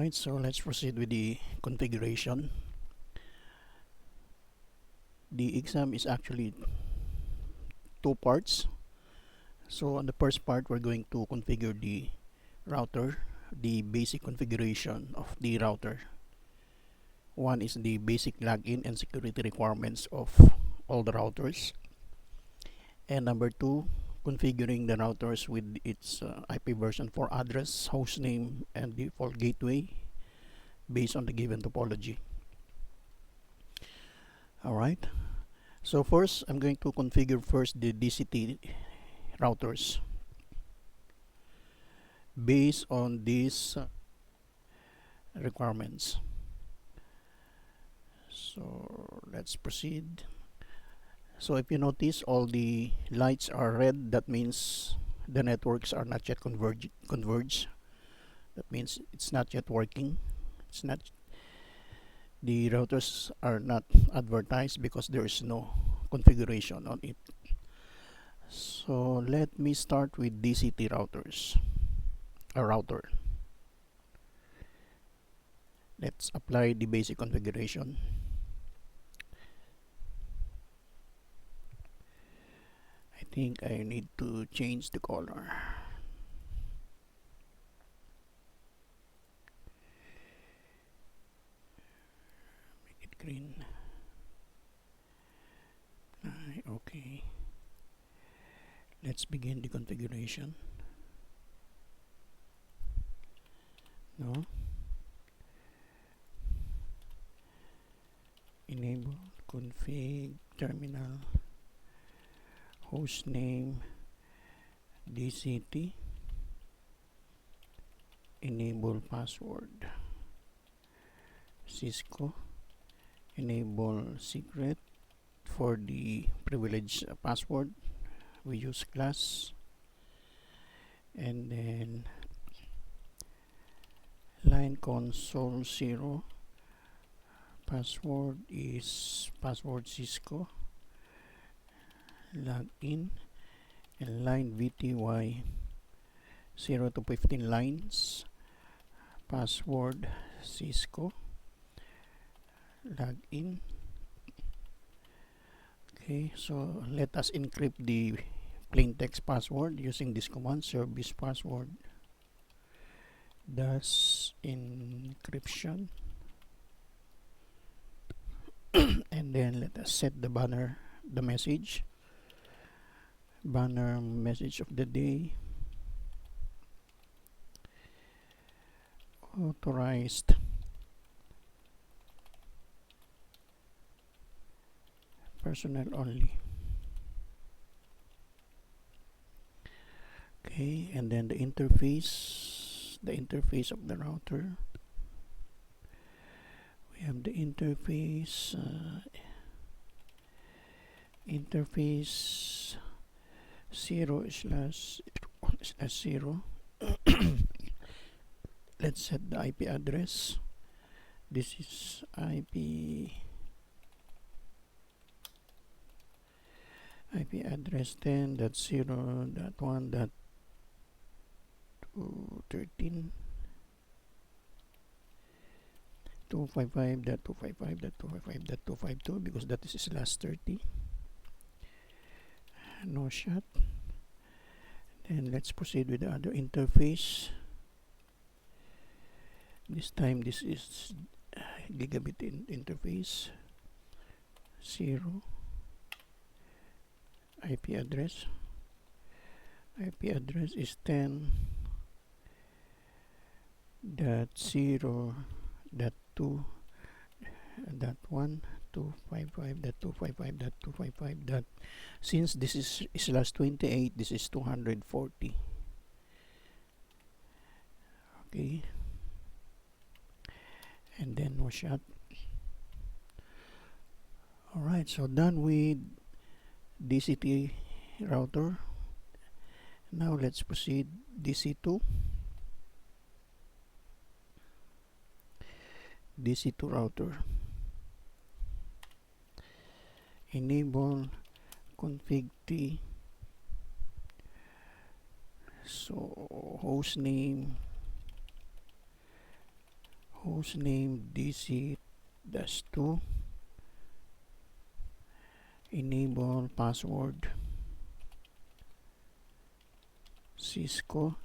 Alright, so let's proceed with the configuration. The exam is actually two parts. So on the first part, we're going to configure the router, the basic configuration of the router. One is the basic login and security requirements of all the routers. And number two, configuring the routers with its IP version for address, hostname, and default gateway based on the given topology. Alright, so first I'm going to configure first the Dc3 routers based on these requirements. So let's proceed. So if you notice, all the lights are red. That means the networks are not yet converged. That means it's not yet working. The routers are not advertised because there is no configuration on it. So let me start with Dc3 routers. A router. Let's apply the basic configuration. I think I need to change the color. Make it green. Okay. Let's begin the configuration. No. Enable config terminal hostname Dc3 enable password Cisco enable secret. For the privilege password we use class, and then line console 0, password is password Cisco, login, and line VTY 0 to 15 lines, password Cisco, login. Okay, so let us encrypt the plain text password using this command, service password dash encryption. And then let us set the message of the day, authorized personnel only. Okay, and then the interface of the router. We have the interface 0/0. Let's set the IP address. This is IP address 10.0.1.13 255.255.255.252 because that is /30. No shot. Then let's proceed with the other interface. This time this is gigabit interface 0. IP address is 10.0.2.1.255.255.255. Since this is /28, this is 240. Okay, and then no shot. Alright, so done with Dc3 router. Now let's proceed Dc2 router. Enable config T. So hostname hostname DC-2, enable password Cisco,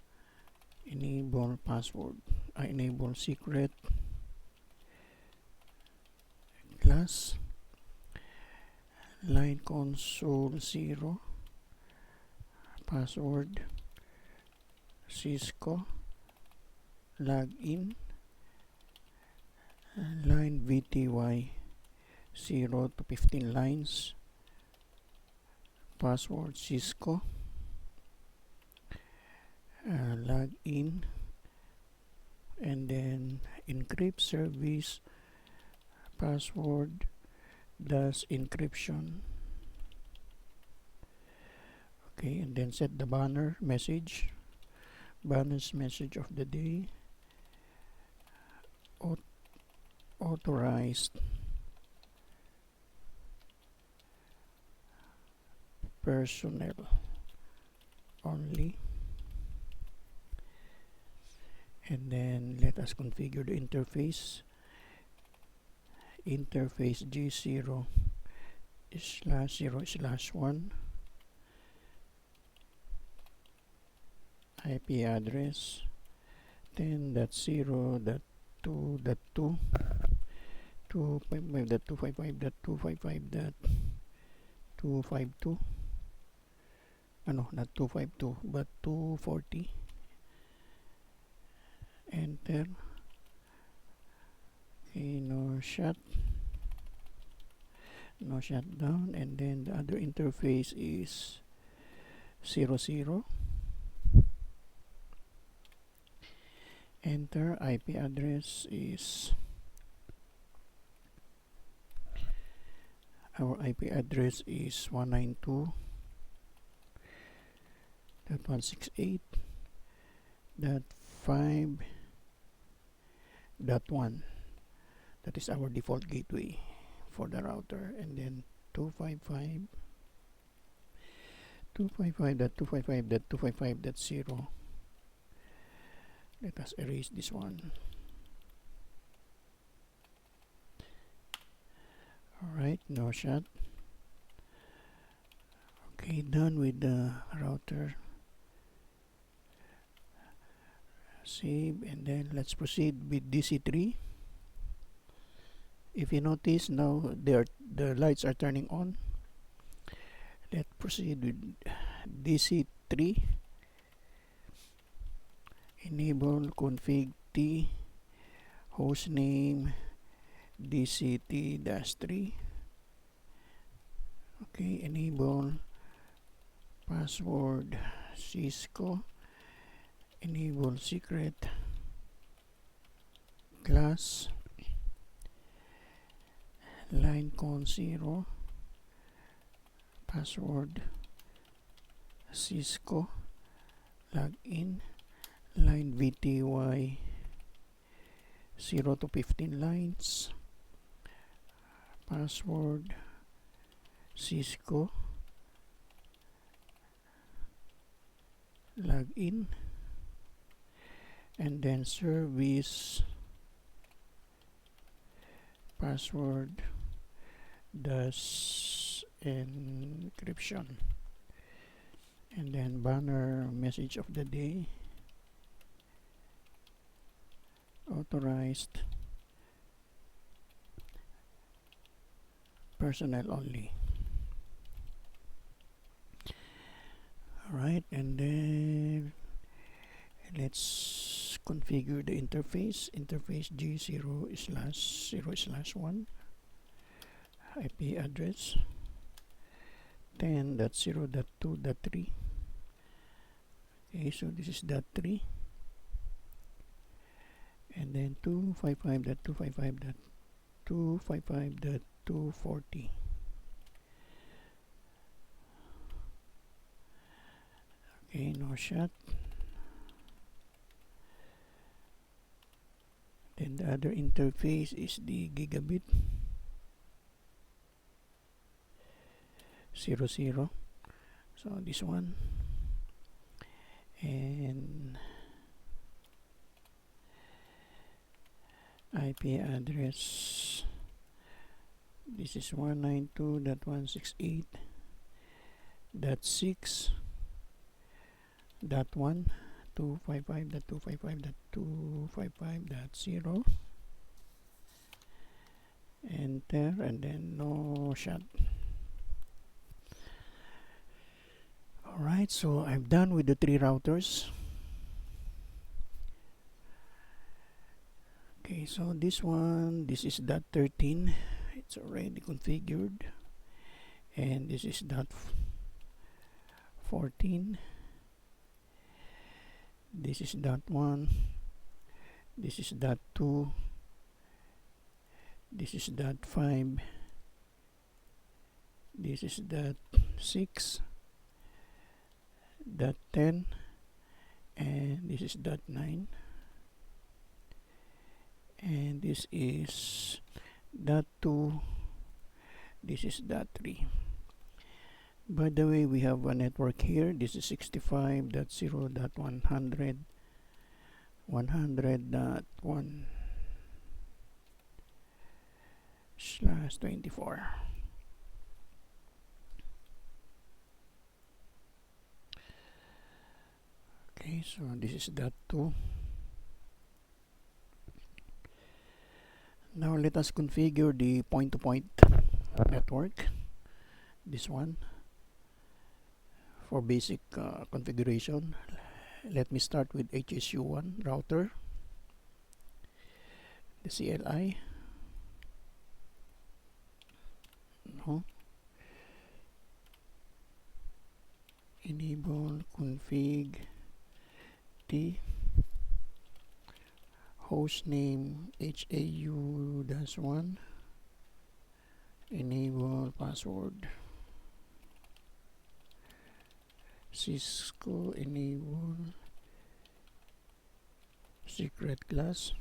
enable password, enable secret class, line console 0, password Cisco, login, line VTY 0 to 15 lines, password Cisco, login, and then encrypt service password does encryption. Okay, and then set the banner message, banner's message of the day, authorized personnel only, and then let us configure the interface G0/0/1, IP address 10.0.2.2, 255.255.255.252, ano, not 252 but 240, enter. Okay, no shutdown, and then the other interface is 00, enter. IP address is, our IP address is 192.168.5.1. that is our default gateway for the router, and then 255.255.255.0. let us erase this one. Alright, no shut. Okay, done with the router. Save, and then let's proceed with DC3. If you notice now the lights are turning on. Let's proceed with DC3 Enable Config T, hostname DCT-3. Okay, enable password Cisco, enable secret class, line con 0, password Cisco, login, line VTY 0 to 15 lines, password Cisco, login, and then service password does encryption, and then banner message of the day, authorized personnel only. Alright, and then let's configure the interface G0/0/1, IP address 10.0.2.3. okay, so this is .3, and then 255.255.240. okay, no shut. Then the other interface is the gigabit 00, so this one, and IP address. This is 192.168.6.1 255.255.255.0. Enter, and then no shot. Alright, so I'm done with the 3 routers. Okay, so this is .13. It's already configured. And this is .14. This is .1. This is .2. This is .5. This is .6. .10. And this is .9. And this is .2. This is .3. By the way, we have a network here. This is 65.0.100 100.1/24. Okay, so this is .2. Now let us configure the point-to-point network. This one for basic configuration. Let me start with HSU1 router, the CLI. No. Enable config T, host name HAU-1, enable password, Cisco enable secret class,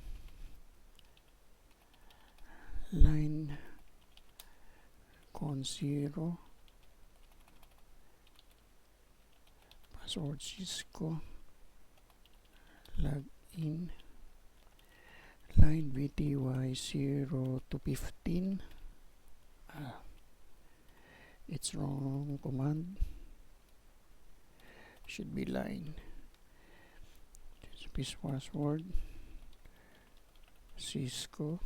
line con 0, password Cisco, log in, line VTY 0 to 15. It's wrong command. Should be line. Space password Cisco,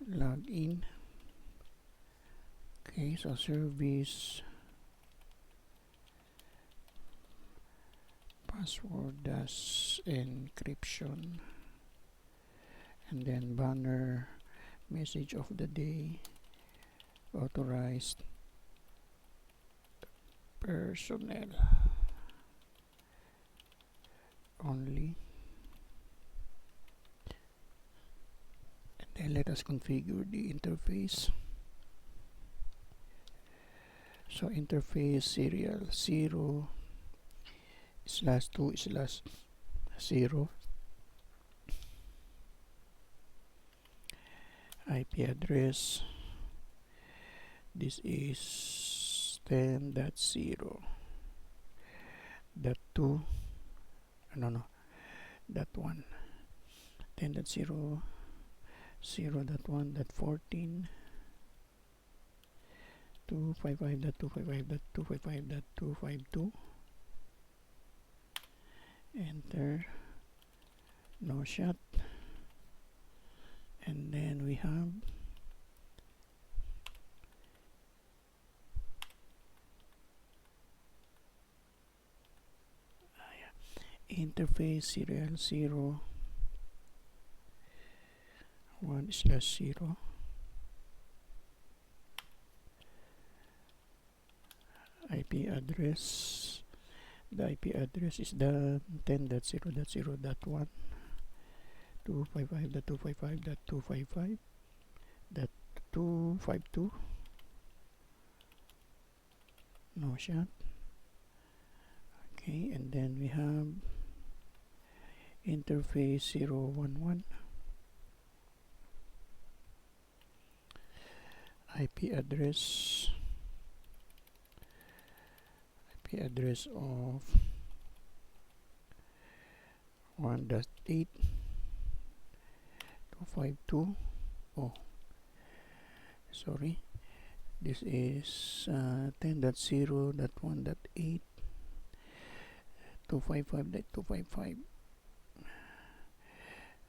log in. Okay, so service password dash encryption, and then banner message of the day, authorized personnel only. And then let us configure the interface. So interface serial 0/2/0, IP address. This is 10.0. .2. .1. 10.0 0.1.14 255.255.255.252. Enter, no shot, and then we have interface serial 0/1/0, IP address. The IP address is the 10.0.0.1 255.255.255.252. No shot. Okay, and then we have interface 0.1.1, IP address of 1.8 252. Oh, sorry, this is 10.0.1.8 255.255.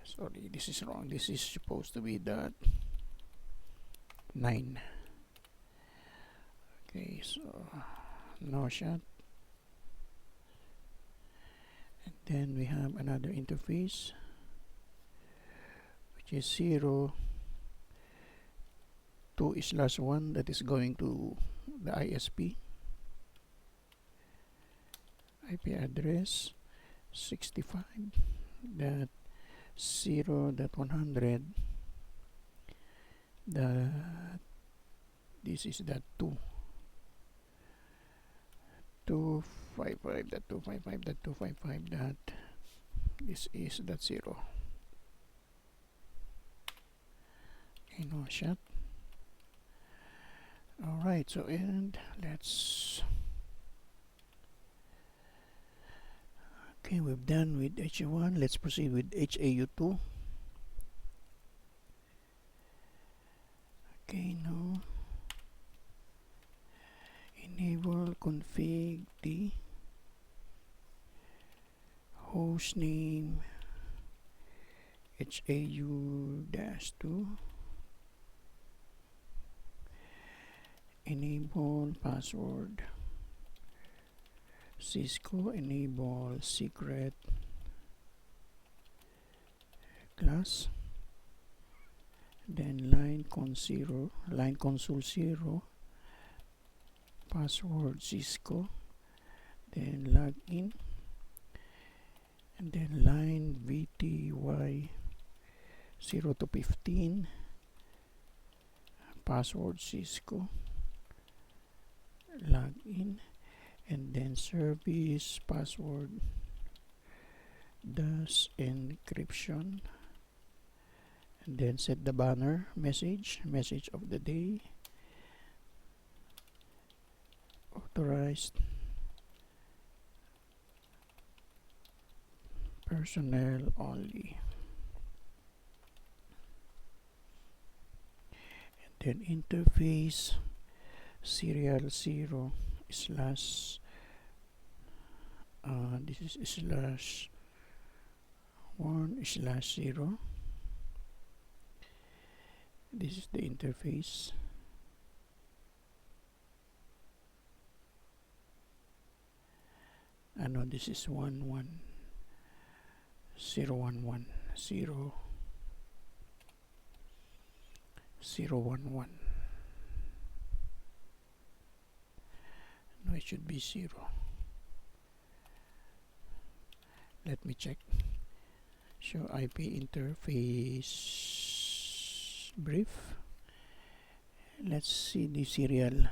Sorry, this is wrong. This is supposed to be that 9. Okay, so no shot. And then we have another interface, which is 0 2/1, that is going to the ISP. IP address 65.0.100. This is that 255.255.255. that this is that 0. Okay, no shot. Alright, so and let's, okay, we've done with HA1. Let's proceed with HAU2. Okay, now enable config the host name HAU-2, enable password Cisco, enable secret class, then line console 0, password Cisco, then login, and then line VTY 0 to 15, password Cisco, login, and then service password does encryption, and then set the banner message of the day, authorized personnel only, and then interface serial 0 slash this is slash 1 slash 0. This is the interface. No, this is 11010 no, it should be 0. Let me check. Show IP interface brief. Let's see the serial.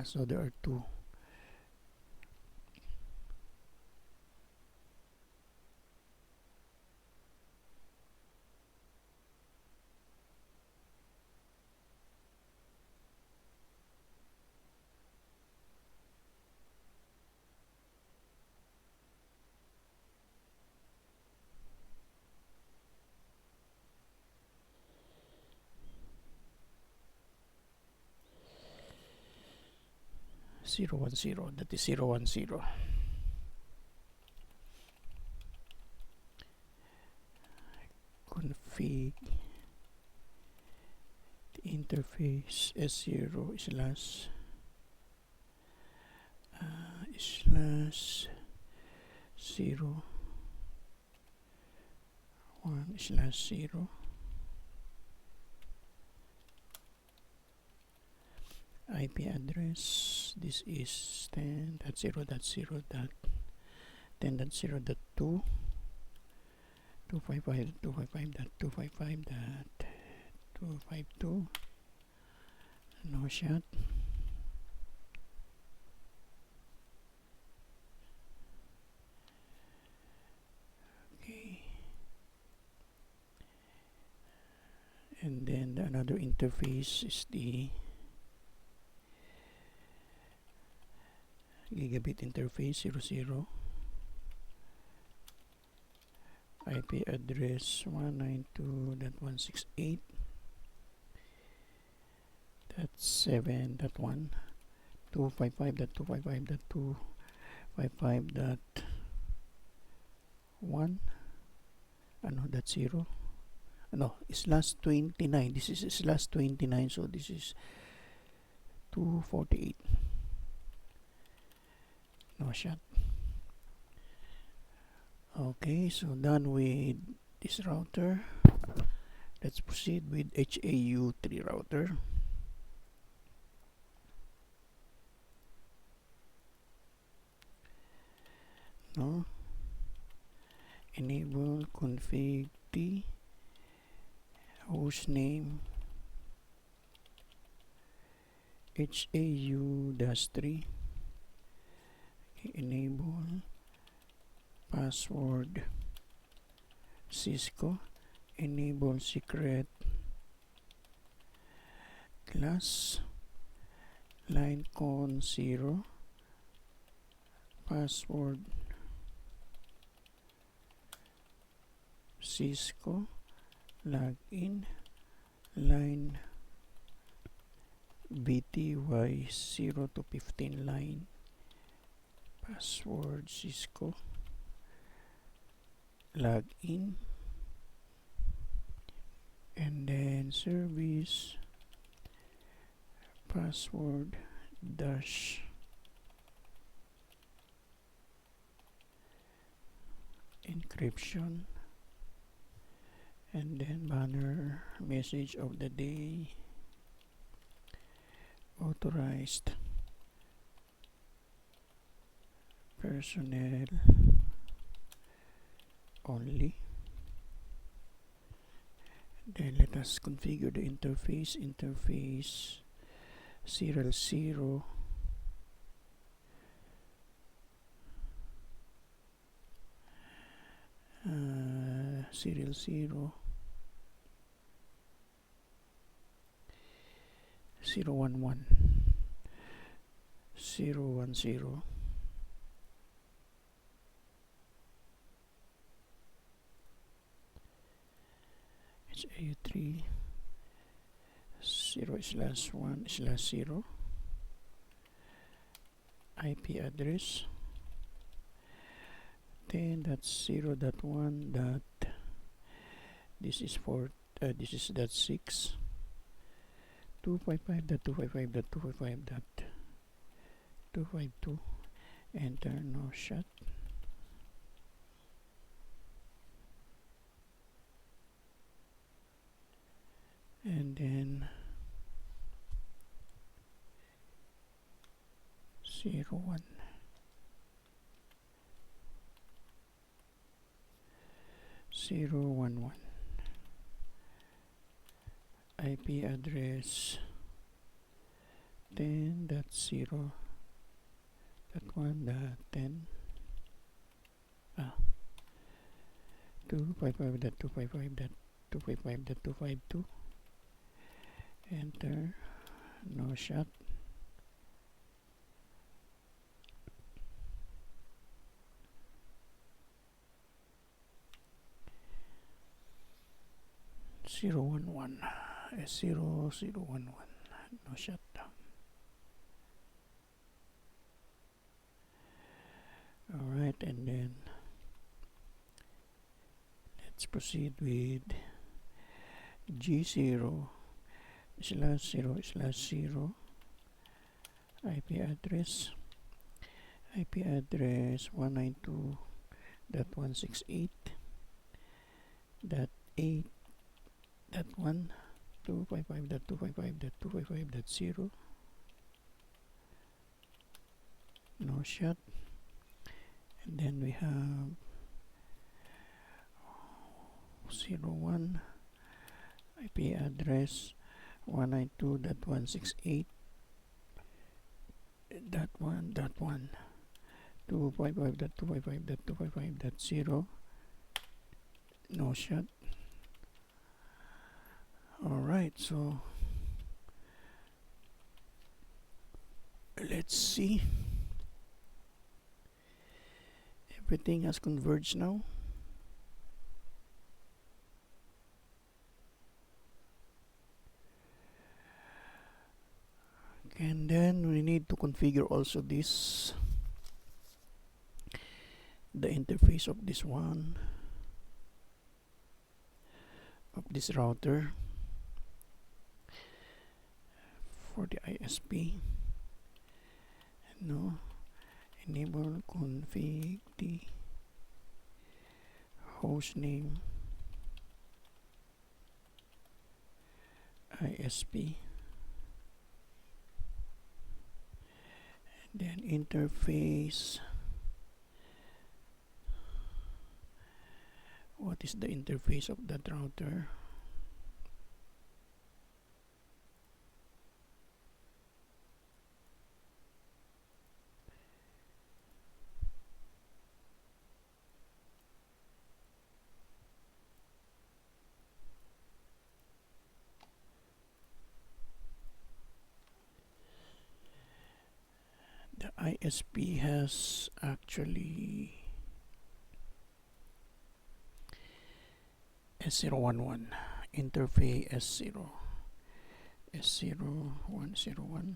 So there are 2. Zero 1 0, that is 0 1 0. Config the interface S0 slash 0 1 slash 0. IP address, this is 10.0.0.10.0.2 255.255.255.252. No shot. Okay, and then another interface is the gigabit interface 00, IP address 192.168.7.1, 255.255.255.1, that's 0. Slash 29. This is slash 29, so this is 248. No shot. Okay, so done with this router. Let's proceed with HAU3 router. Enable config T, hostname HAU-3, enable password Cisco, enable secret class, line con 0, password Cisco, login, line BTY 0 to 15 line, password Cisco, login, and then service password dash encryption, and then banner message of the day, authorized personnel only. Then let us configure the interface serial 0, serial 0, 011, 010, HAU3 0/1/0, IP address 10.0.1. This is for this is .6, 255.255.255.252. Enter, no shot. And then 01, 011, IP address 10.0.1.10, 255.255.255.252. Enter, no shot. Zero one one, 0011, no shut. Alright, and then let's proceed with G0/0/0 IP address 192.168.8.1, 255.255.255.0, no shot. And then we have 01, IP address 192.168.1.1, 255.255.255.0, no shot. Alright, so let's see Everything has converged now. And then we need to configure also this, the interface of this one, of this router for the ISP. No, enable config the hostname ISP, and then interface. What is the interface of that router? The ISP has actually S011 interface S0101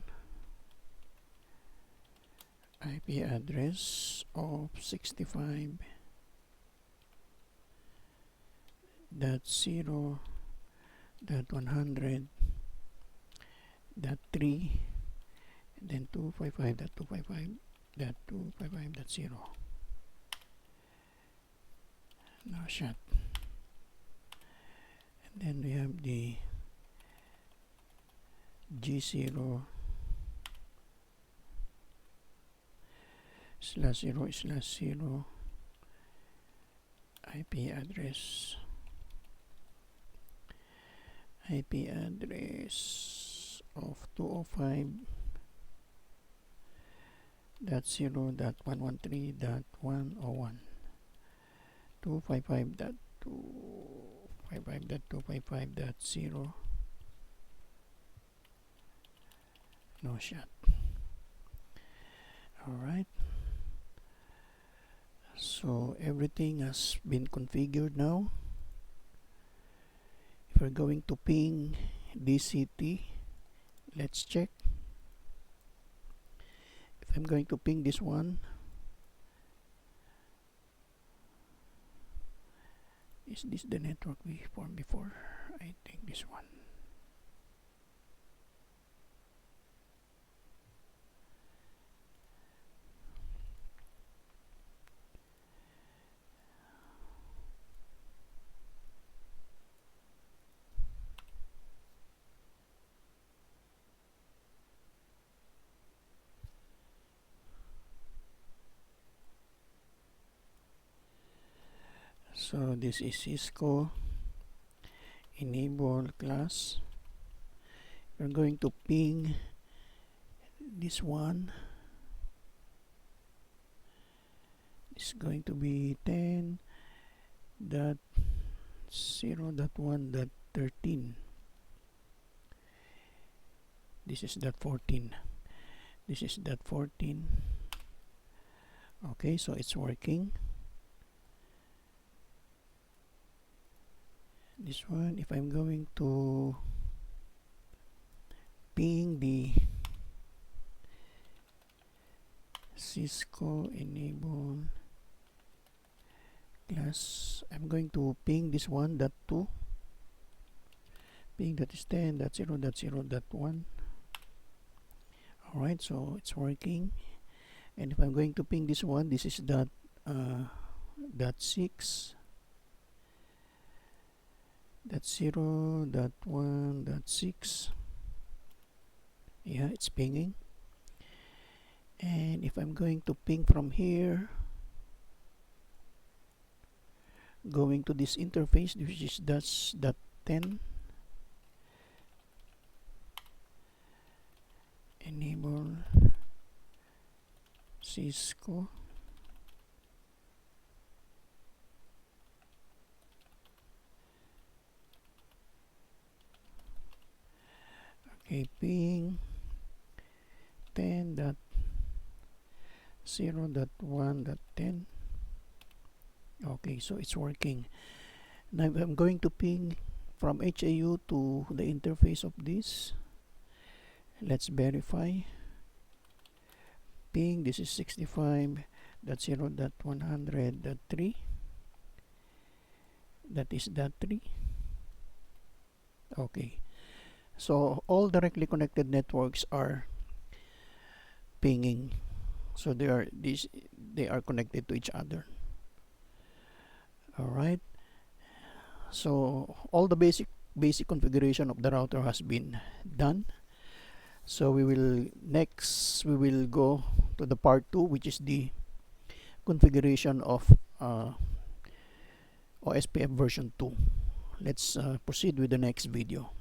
IP address of 65.0.100.3, and then 255.255.255.0. Now shut. And then we have the G0/0/0 IP address of 205.0.113.101, 255.255.255.0. No shot. Alright, so everything has been configured now. If we're going to ping DC3, let's check. If I'm going to ping this one, is this the network we formed before? I think this one. So this is Cisco Enable class. We're going to ping this one. It's going to be 10.0.1.13. This is .14. This is .14. Okay, so it's working. This one, if I'm going to ping the Cisco Enable class, I'm going to ping this one .2, ping that is 10.0.0.1. Alright, so it's working. And if I'm going to ping this one, this is .6, .0.1.6. Yeah, it's pinging. And if I'm going to ping from here, going to this interface, which is .10, enable Cisco ping 10.0.1.10. Okay, so it's working. Now I'm going to ping from HAU to the interface of this. Let's verify. Ping, this is 65.0.100.3. That is .3. Okay, so all directly connected networks are pinging, so they are connected to each other. All right, so all the basic configuration of the router has been done. So we will go to the part 2, which is the configuration of OSPF version 2. Let's proceed with the next video.